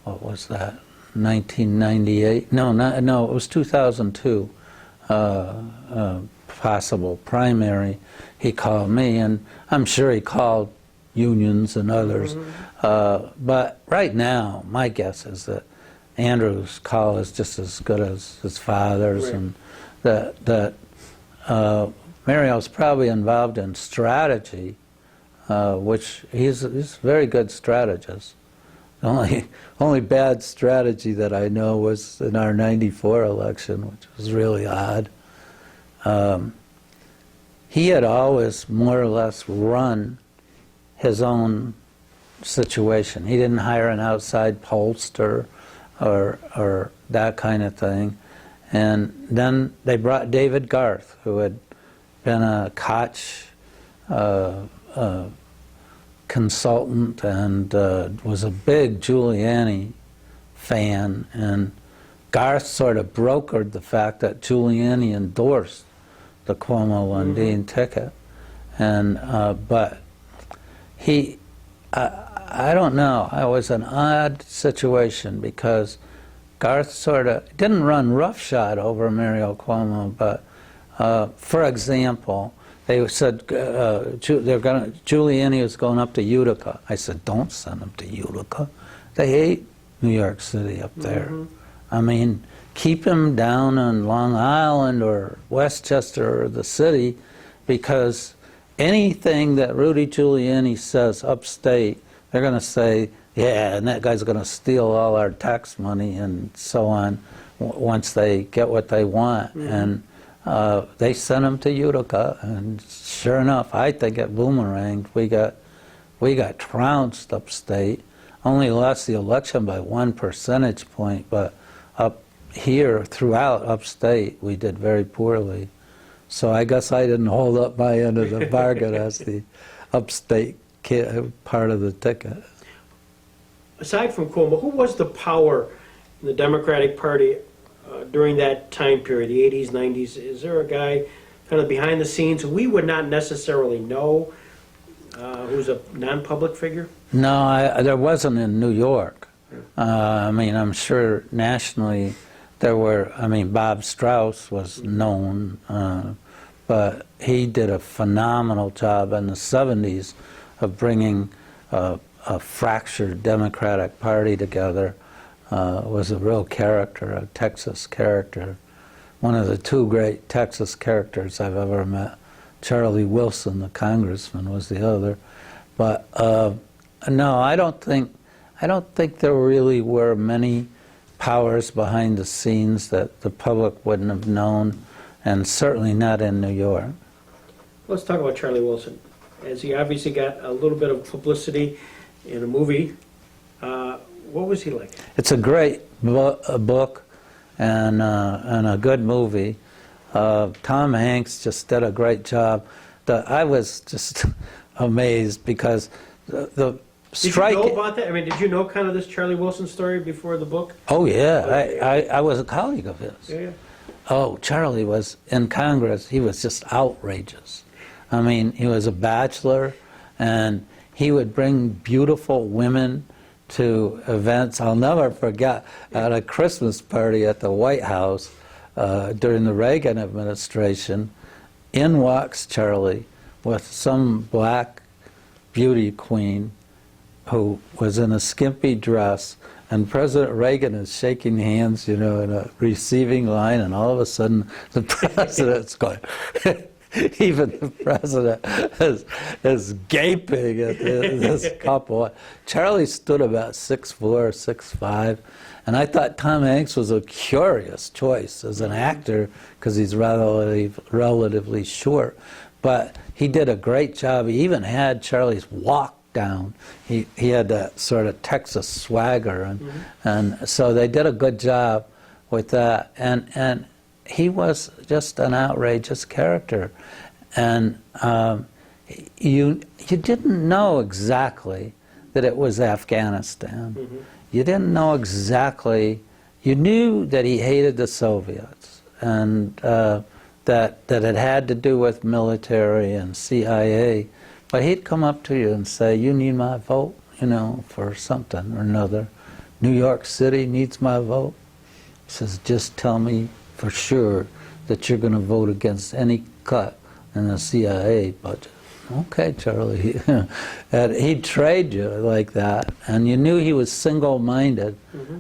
what was that, 1998? No, it was 2002, possible primary. He called me, and I'm sure he called unions and others. But right now, my guess is that Andrew's call is just as good as his father's, right. And that Mario's probably involved in strategy, which he's a very good strategist. The only bad strategy that I know was in our '94 election, which was really odd. He had always more or less run his own situation. He didn't hire an outside pollster or that kind of thing. And then they brought David Garth, who had been a Koch consultant and was a big Giuliani fan. And Garth sort of brokered the fact that Giuliani endorsed the Cuomo-Lundine ticket. And but I don't know. It was an odd situation because Garth sort of didn't run roughshod over Mario Cuomo, but for example, they said Giuliani was going up to Utica. I said, don't send him to Utica. They hate New York City up there. I mean, keep him down in Long Island or Westchester or the city, because anything that Rudy Giuliani says upstate, they're going to say, yeah, and that guy's going to steal all our tax money and so on once they get what they want. And they sent him to Utica, and sure enough, I think it boomeranged. We got trounced upstate, only lost the election by 1 percentage point, but up here, throughout upstate, we did very poorly. So I guess I didn't hold up my end of the bargain as the upstate part of the ticket. Aside from Cuomo, who was the power in the Democratic Party during that time period, the 80s, 90s? Is there a guy kind of behind the scenes who we would not necessarily know, who's a non-public figure? No, there wasn't in New York. I mean, I'm sure nationally there were, I mean, Bob Strauss was known, but he did a phenomenal job in the 70s of bringing a fractured Democratic Party together. Was a real character, a Texas character. One of the two great Texas characters I've ever met. Charlie Wilson, the congressman, was the other. But no, I don't think there really were many powers behind the scenes that the public wouldn't have known, and certainly not in New York. Let's talk about Charlie Wilson, as he obviously got a little bit of publicity in a movie. What was he like? It's a great book and a good movie. Tom Hanks just did a great job. I was just amazed because the strike. Did you know about that? I mean, did you know kind of this Charlie Wilson story before the book? Oh yeah, I was a colleague of his. Yeah. Oh, Charlie was in Congress. He was just outrageous. I mean, he was a bachelor, and he would bring beautiful women to events. I'll never forget, at a Christmas party at the White House during the Reagan administration, in walks Charlie with some black beauty queen who was in a skimpy dress, and President Reagan is shaking hands, you know, in a receiving line, and all of a sudden the president's going, even the president is gaping at this couple. Charlie stood about 6'4", 6'5", and I thought Tom Hanks was a curious choice as an actor because he's relatively short. But he did a great job. He even had Charlie's walk down. He had that sort of Texas swagger, and so they did a good job with that. And he was just an outrageous character, and you didn't know exactly that it was Afghanistan. You didn't know exactly. You knew that he hated the Soviets, and that it had to do with military and CIA. But he'd come up to you and say, "You need my vote, for something or another. New York City needs my vote." He says, "Just tell me for sure that you're going to vote against any cut in the CIA budget." "Okay, Charlie." And he'd trade you like that, and you knew he was single-minded.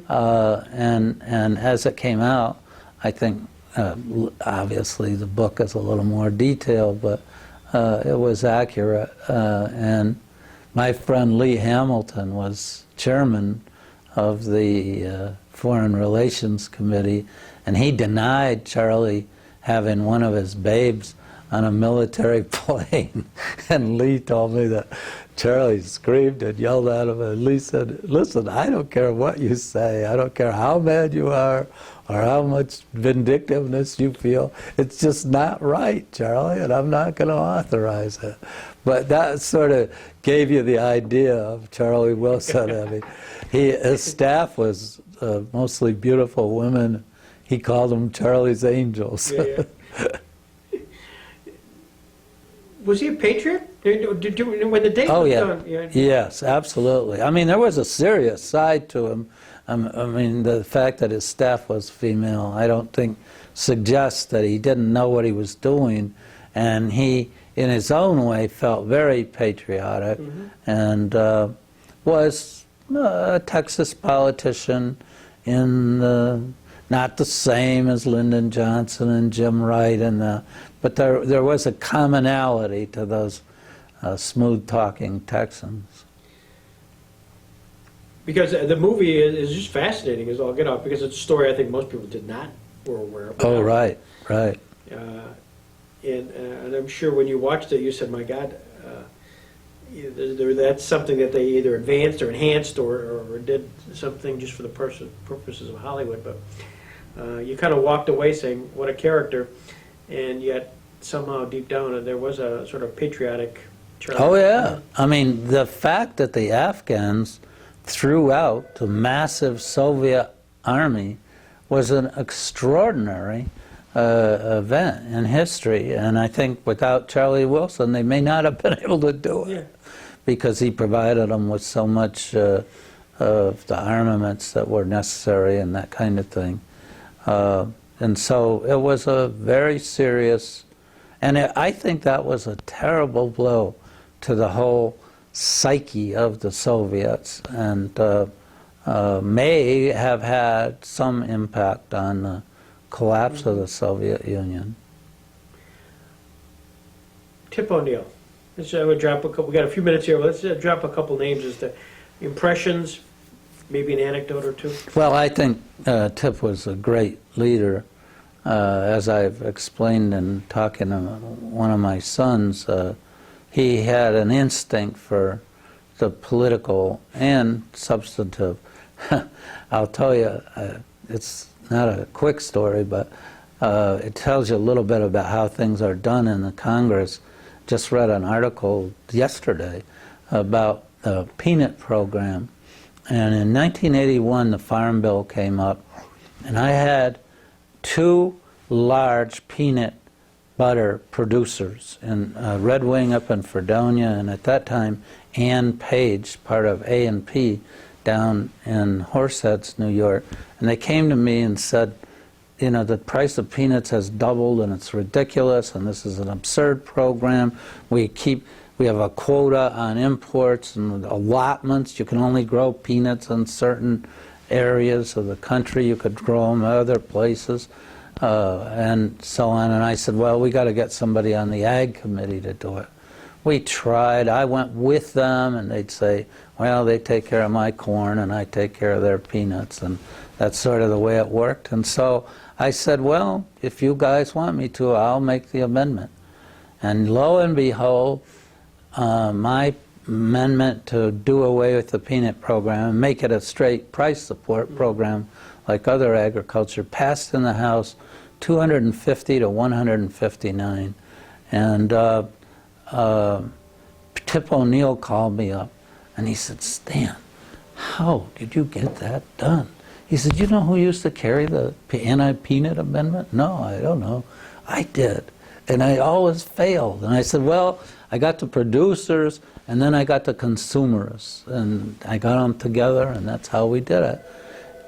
And as it came out, I think obviously the book is a little more detailed, but it was accurate. And my friend Lee Hamilton was chairman of the Foreign Relations Committee, and he denied Charlie having one of his babes on a military plane. And Lee told me that Charlie screamed and yelled at him, and Lee said, "Listen, I don't care what you say. I don't care how mad you are or how much vindictiveness you feel. It's just not right, Charlie, and I'm not going to authorize it." But that sort of gave you the idea of Charlie Wilson. I mean, his staff was mostly beautiful women. He called them Charlie's Angels. Yeah. Was he a patriot? When the day Oh, was yeah. done? Yes, absolutely. I mean, there was a serious side to him. I mean, the fact that his staff was female, I don't think suggests that he didn't know what he was doing. And he, in his own way, felt very patriotic and was a Texas politician in the, not the same as Lyndon Johnson and Jim Wright, but there was a commonality to those smooth-talking Texans. Because the movie is just fascinating as all get out, because it's a story I think most people did not were aware of. Oh, right. And I'm sure when you watched it, you said, "My God, that's something that they either advanced or enhanced or did something just for the purposes of Hollywood." But you kind of walked away saying, "What a character," and yet somehow deep down there was a sort of patriotic charge. Oh, yeah. I mean, the fact that the Afghans threw out the massive Soviet army was an extraordinary event in history, and I think without Charlie Wilson they may not have been able to do it, because he provided them with so much of the armaments that were necessary and that kind of thing. And so it was a very serious, and I think that was a terrible blow to the whole psyche of the Soviets, and may have had some impact on the collapse of the Soviet Union. Tip O'Neill. Let's drop a couple. We got a few minutes here. Let's drop a couple names as to impressions, maybe an anecdote or two. Well, I think Tip was a great leader. As I've explained in talking to one of my sons, he had an instinct for the political and substantive. I'll tell you, it's not a quick story, but it tells you a little bit about how things are done in the Congress. Just read an article yesterday about the peanut program, and in 1981 the Farm Bill came up, and I had 2 large peanut butter producers in Red Wing up in Fredonia, and at that time Ann Page, part of A&P, down in Horseheads, New York, and they came to me and said, the price of peanuts has doubled and it's ridiculous, and this is an absurd program. We have a quota on imports and allotments. You can only grow peanuts in certain areas of the country. You could grow them other places, and so on. And I said, well, we got to get somebody on the Ag Committee to do it. We tried. I went with them, and they'd say, well, they take care of my corn and I take care of their peanuts, and that's sort of the way it worked. And so I said, well, if you guys want me to, I'll make the amendment. And lo and behold, my amendment to do away with the peanut program and make it a straight price support program like other agriculture passed in the House 250 to 159. And Tip O'Neill called me up and he said, "Stan, how did you get that done?" He said, "You know who used to carry the anti-peanut amendment?" "No, I don't know." "I did. And I always failed." And I said, "Well, I got the producers and then I got the consumerists. And I got them together and that's how we did it."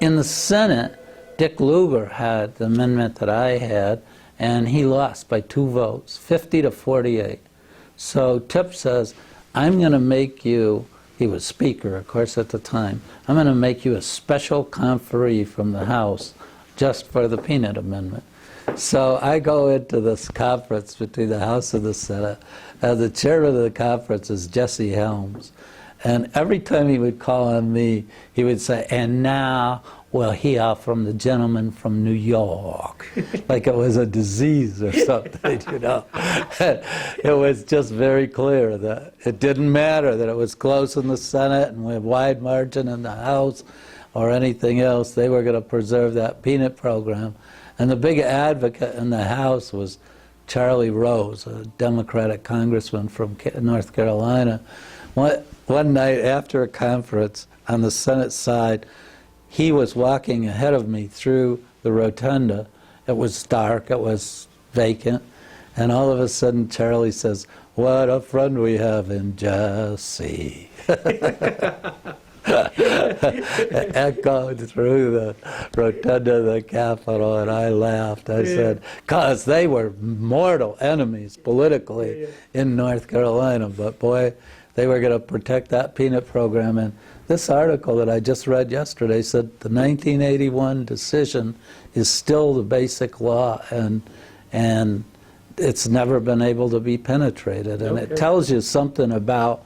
In the Senate, Dick Lugar had the amendment that I had, and he lost by 2 votes, 50 to 48. So Tip says, "I'm going to make you," he was Speaker, of course, at the time, "I'm going to make you a special conferee from the House just for the peanut amendment." So I go into this conference between the House and the Senate, and the chairman of the conference is Jesse Helms. And every time he would call on me, he would say, "And now we'll hear from the gentleman from New York," like it was a disease or something, you know. It was just very clear that it didn't matter that it was close in the Senate and with wide margin in the House or anything else. They were going to preserve that peanut program. And the big advocate in the House was Charlie Rose, a Democratic congressman from North Carolina. One night after a conference on the Senate side, he was walking ahead of me through the rotunda. It was dark, it was vacant, and all of a sudden Charlie says, "What a friend we have in Jesse." Echoed through the rotunda of the Capitol, and I laughed. I said, because they were mortal enemies politically in North Carolina, but boy, they were going to protect that peanut program. And this article that I just read yesterday said the 1981 decision is still the basic law, and it's never been able to be penetrated. And it tells you something about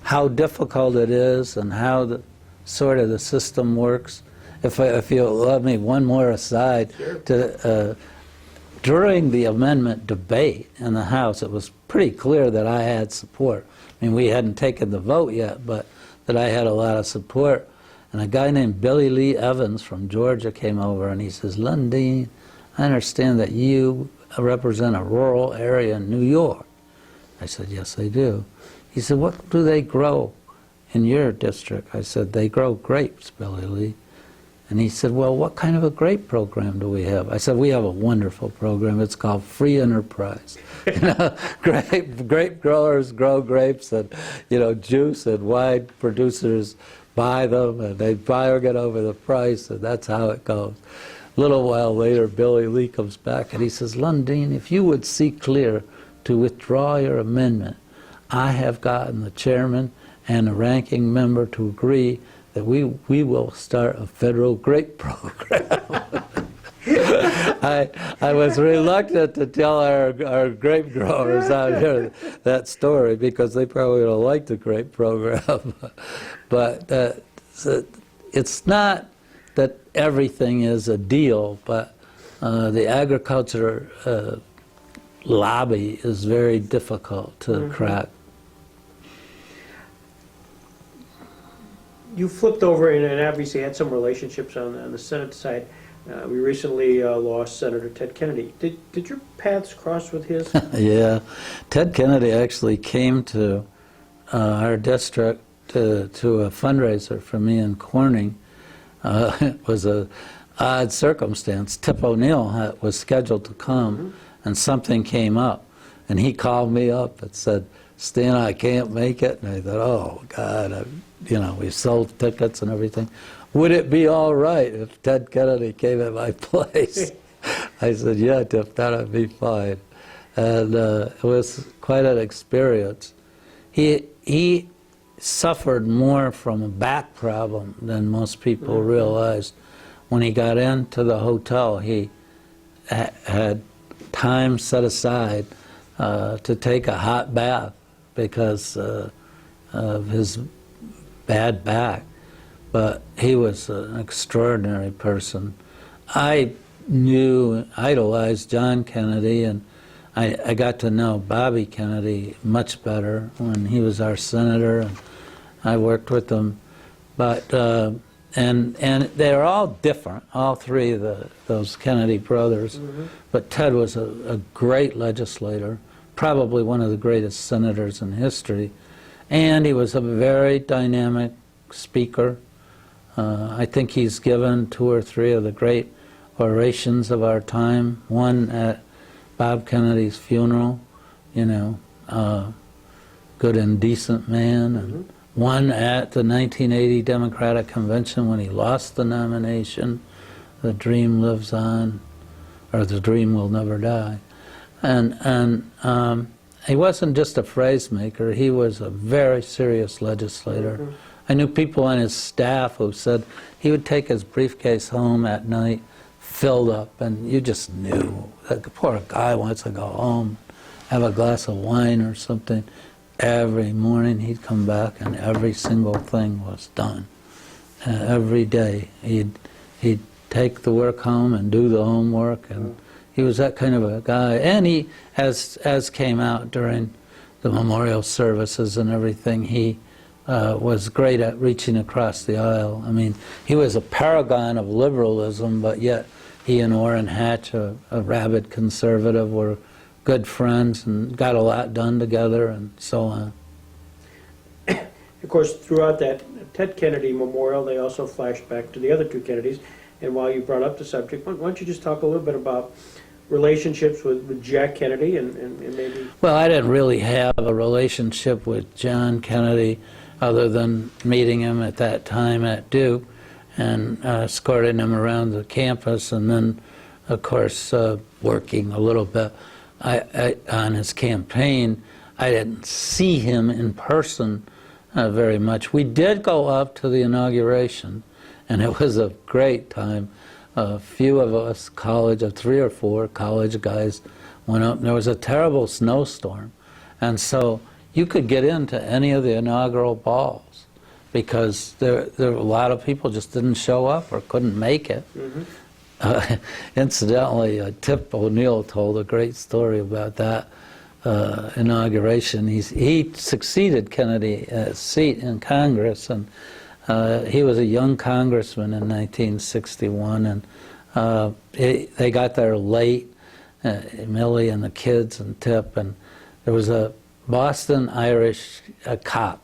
how difficult it is and how the sort of the system works. If you'll let me one more aside, during the amendment debate in the House, it was pretty clear that I had support. I mean, we hadn't taken the vote yet, but that I had a lot of support. And a guy named Billy Lee Evans from Georgia came over and he says, "Lundine, I understand that you represent a rural area in New York." I said, "Yes, I do." He said, "What do they grow in your district?" I said, "They grow grapes, Billy Lee." And he said, "Well, what kind of a grape program do we have?" I said, "We have a wonderful program. It's called Free Enterprise. You know, grape growers grow grapes, and juice and wine producers buy them, and they bargain over the price, and that's how it goes." A little while later, Billy Lee comes back and he says, "Lundine, if you would see clear to withdraw your amendment, I have gotten the chairman and the ranking member to agree that we will start a federal grape program." I was reluctant to tell our grape growers out here that story because they probably don't like the grape program. But it's not that everything is a deal, but the agriculture lobby is very difficult to crack. You flipped over and obviously had some relationships on the Senate side. We recently lost Senator Ted Kennedy. Did your paths cross with his? Yeah. Ted Kennedy actually came to our district to a fundraiser for me in Corning. It was an odd circumstance. Tip O'Neill was scheduled to come, and something came up. And he called me up and said, "Stan, I can't make it." And I thought, oh, God, we sold tickets and everything. "Would it be all right if Ted Kennedy came at my place?" I said, "Yeah, Tip, that would be fine." And it was quite an experience. He suffered more from a back problem than most people realized. When he got into the hotel, he had time set aside to take a hot bath because of his bad back. But he was an extraordinary person. I idolized John Kennedy, and I got to know Bobby Kennedy much better when he was our senator, and I worked with him. But and they're all different, all three of those Kennedy brothers. But Ted was a great legislator, probably one of the greatest senators in history, and he was a very dynamic speaker. I think he's given 2 or 3 of the great orations of our time. One at Bob Kennedy's funeral, you know, good and decent man, and one at the 1980 Democratic Convention when he lost the nomination, "The dream lives on," or "the dream will never die." And he wasn't just a phrase maker, he was a very serious legislator. I knew people on his staff who said he would take his briefcase home at night filled up, and you just knew that the poor guy wants to go home, have a glass of wine or something. Every morning he'd come back and every single thing was done. Every day he'd take the work home and do the homework, and he was that kind of a guy. And he, as came out during the memorial services and everything, he was great at reaching across the aisle. I mean, he was a paragon of liberalism, but yet he and Orrin Hatch, a rabid conservative, were good friends and got a lot done together and so on. Of course, throughout that Ted Kennedy memorial, they also flashed back to the other 2 Kennedys. And while you brought up the subject, why don't you just talk a little bit about relationships with Jack Kennedy and maybe... Well, I didn't really have a relationship with John Kennedy other than meeting him at that time at Duke and escorting him around the campus, and then, of course, working a little bit on his campaign. I didn't see him in person very much. We did go up to the inauguration, and it was a great time. A few of us, 3 or 4 college guys, went up. There was a terrible snowstorm, and so you could get into any of the inaugural balls because there were a lot of people just didn't show up or couldn't make it. Incidentally, Tip O'Neill told a great story about that inauguration. He succeeded Kennedy at a seat in Congress, and he was a young congressman in 1961, and they got there late, Millie and the kids and Tip, and there was a Boston Irish cop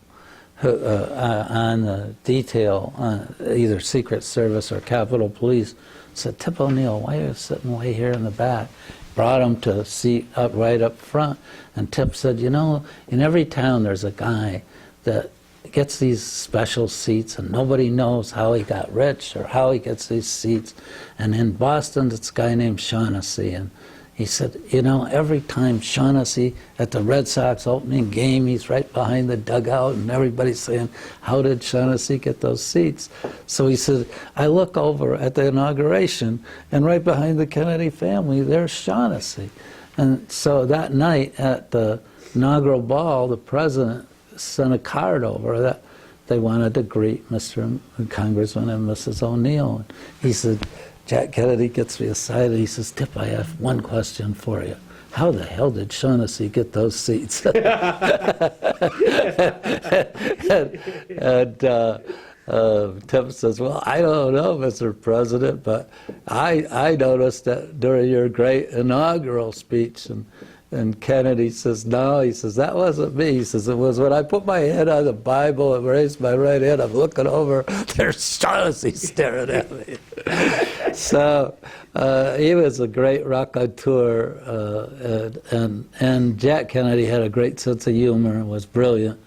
who, on the detail, either Secret Service or Capitol Police, said, "Tip O'Neill, why are you sitting way here in the back?" Brought him to a seat right up front, and Tip said, "You know, in every town there's a guy that gets these special seats and nobody knows how he got rich or how he gets these seats. And in Boston, it's a guy named Shaughnessy." And he said, "You know, every time Shaughnessy at the Red Sox opening game, he's right behind the dugout and everybody's saying, 'How did Shaughnessy get those seats?'" So he said, "I look over at the inauguration and right behind the Kennedy family, there's Shaughnessy." And so that night at the inaugural ball, the president sent a card over that they wanted to greet Mr. Congressman and Mrs. O'Neill. And he said, Jack Kennedy gets me aside and he says, "Tip, I have one question for you. How the hell did Shaughnessy get those seats?" and Tip says, "Well, I don't know, Mr. President, but I noticed that during your great inaugural speech." And Kennedy says, "No," he says, "that wasn't me." He says, "It was when I put my head on the Bible and raised my right hand, I'm looking over, there's Shaughnessy staring at me." So he was a great raconteur, and Jack Kennedy had a great sense of humor and was brilliant.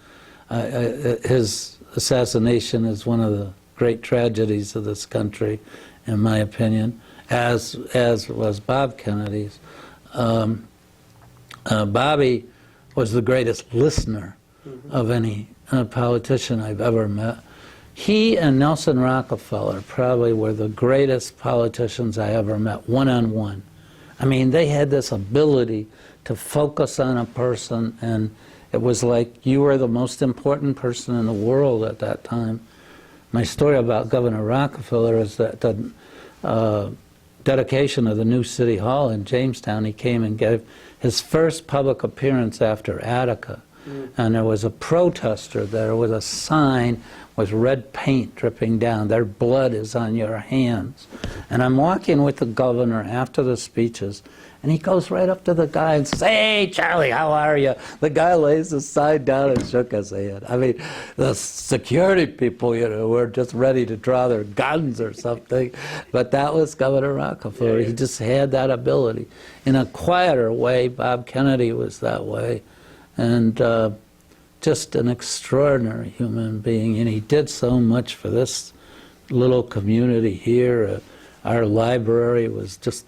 His assassination is one of the great tragedies of this country, in my opinion, as was Bob Kennedy's. Bobby was the greatest listener of any politician I've ever met. He and Nelson Rockefeller probably were the greatest politicians I ever met, one-on-one. I mean, they had this ability to focus on a person, and it was like you were the most important person in the world at that time. My story about Governor Rockefeller is that dedication of the new city hall in Jamestown, he came and gave his first public appearance after Attica. And there was a protester there with a sign with red paint dripping down. Their blood is on your hands. And I'm walking with the governor after the speeches, and he goes right up to the guy and says, "Hey, Charlie, how are you?" The guy lays the sign down and shook his hand. I mean, the security people, were just ready to draw their guns or something. But that was Governor Rockefeller. He just had that ability. In a quieter way, Bob Kennedy was that way. And just an extraordinary human being. And he did so much for this little community here. Our library was just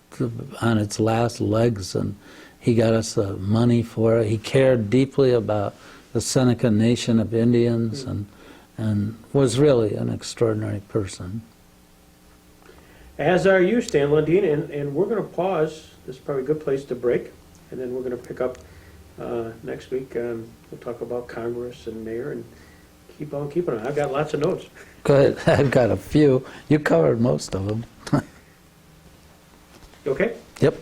on its last legs, and he got us money for it. He cared deeply about the Seneca Nation of Indians, and was really an extraordinary person. As are you, Stan Lundine, and we're going to pause. This is probably a good place to break, and then we're going to pick up next week. We'll talk about Congress and mayor, and keep on keeping on. I've got lots of notes. Good. I've got a few. You covered most of them. You okay? Yep.